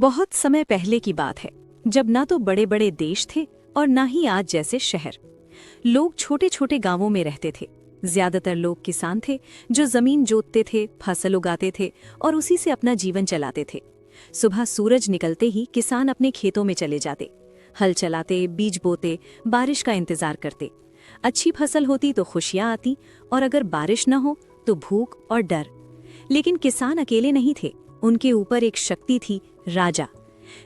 बहुत समय पहले की बात है, जब ना तो बड़े बड़े देश थे और ना ही आज जैसे शहर। लोग छोटे छोटे गांवों में रहते थे। ज्यादातर लोग किसान थे जो जमीन जोतते थे, फसल उगाते थे और उसी से अपना जीवन चलाते थे। सुबह सूरज निकलते ही किसान अपने खेतों में चले जाते, हल चलाते, बीज बोते, बारिश का इंतजार करते। अच्छी फसल होती तो खुशियां आती और अगर बारिश न हो तो भूख और डर। लेकिन किसान अकेले नहीं थे, उनके ऊपर एक शक्ति थी, राजा।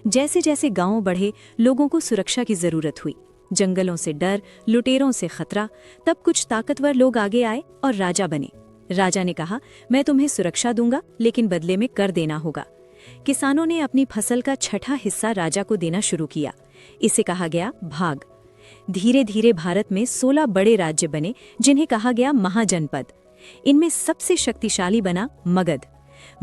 जैसे जैसे गांव बढ़े, लोगों को सुरक्षा की जरूरत हुई। जंगलों से डर, लुटेरों से खतरा। तब कुछ ताकतवर लोग आगे आए और राजा बने। राजा ने कहा, मैं तुम्हें सुरक्षा दूंगा, लेकिन बदले में कर देना होगा। किसानों ने अपनी फसल का छठा हिस्सा राजा को देना शुरू किया। इसे कहा गया भाग। धीरे धीरे भारत में 16 बड़े राज्य बने, जिन्हें कहा गया महाजनपद। इनमें सबसे शक्तिशाली बना मगध।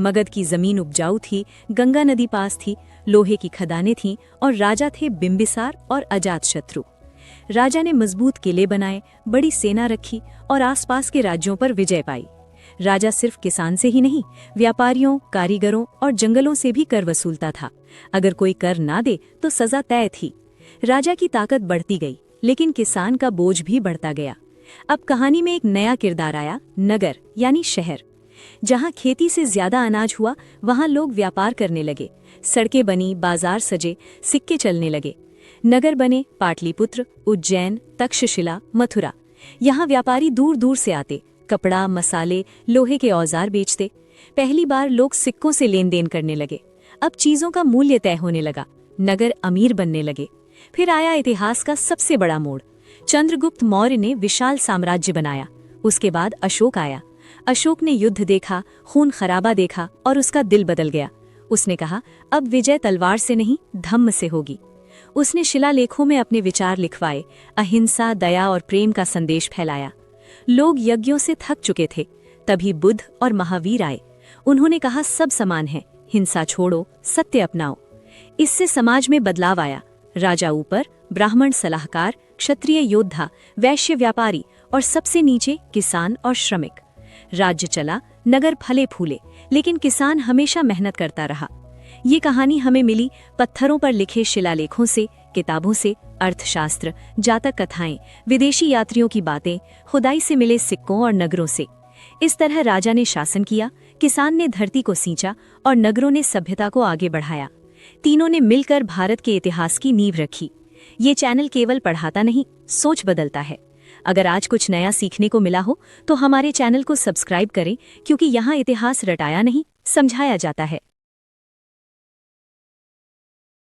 मगध की जमीन उपजाऊ थी, गंगा नदी पास थी, लोहे की खदानें थीं और राजा थे बिंबिसार और अजातशत्रु। राजा ने मजबूत किले बनाए, बड़ी सेना रखी और आसपास के राज्यों पर विजय पाई। राजा सिर्फ किसान से ही नहीं, व्यापारियों, कारीगरों और जंगलों से भी कर वसूलता था। अगर कोई कर ना दे तो सजा तय थी। राजा की ताकत बढ़ती गई, लेकिन किसान का बोझ भी बढ़ता गया। अब कहानी में एक नया किरदार आया, नगर यानी शहर। जहां खेती से ज्यादा अनाज हुआ, वहां लोग व्यापार करने लगे। सड़कें बनी, बाजार सजे, सिक्के चलने लगे। नगर बने पाटलिपुत्र, उज्जैन, तक्षशिला, मथुरा। यहाँ व्यापारी दूर दूर से आते, कपड़ा, मसाले, लोहे के औजार बेचते। पहली बार लोग सिक्कों से लेन देन करने लगे। अब चीजों का मूल्य तय होने लगा, नगर अमीर बनने लगे। फिर आया इतिहास का सबसे बड़ा मोड़। चंद्रगुप्त मौर्य ने विशाल साम्राज्य बनाया। उसके बाद अशोक आया। अशोक ने युद्ध देखा, खून खराबा देखा और उसका दिल बदल गया। उसने कहा, अब विजय तलवार से नहीं, धम्म से होगी। उसने शिलालेखों में अपने विचार लिखवाए, अहिंसा, दया और प्रेम का संदेश फैलाया। लोग यज्ञों से थक चुके थे। तभी बुद्ध और महावीर आए। उन्होंने कहा, सब समान हैं, हिंसा छोड़ो, सत्य अपनाओ। इससे समाज में बदलाव आया। राजा ऊपर, ब्राह्मण सलाहकार, क्षत्रिय योद्धा, वैश्य व्यापारी और सबसे नीचे किसान और श्रमिक। राज्य चला, नगर फले फूले, लेकिन किसान हमेशा मेहनत करता रहा। ये कहानी हमें मिली पत्थरों पर लिखे शिलालेखों से, किताबों से, अर्थशास्त्र, जातक कथाएं, विदेशी यात्रियों की बातें, खुदाई से मिले सिक्कों और नगरों से। इस तरह राजा ने शासन किया, किसान ने धरती को सींचा और नगरों ने सभ्यता को आगे बढ़ाया। तीनों ने मिलकर भारत के इतिहास की नींव रखी। ये चैनल केवल पढ़ाता नहीं, सोच बदलता है। अगर आज कुछ नया सीखने को मिला हो तो हमारे चैनल को सब्सक्राइब करें, क्योंकि यहाँ इतिहास रटाया नहीं, समझाया जाता है।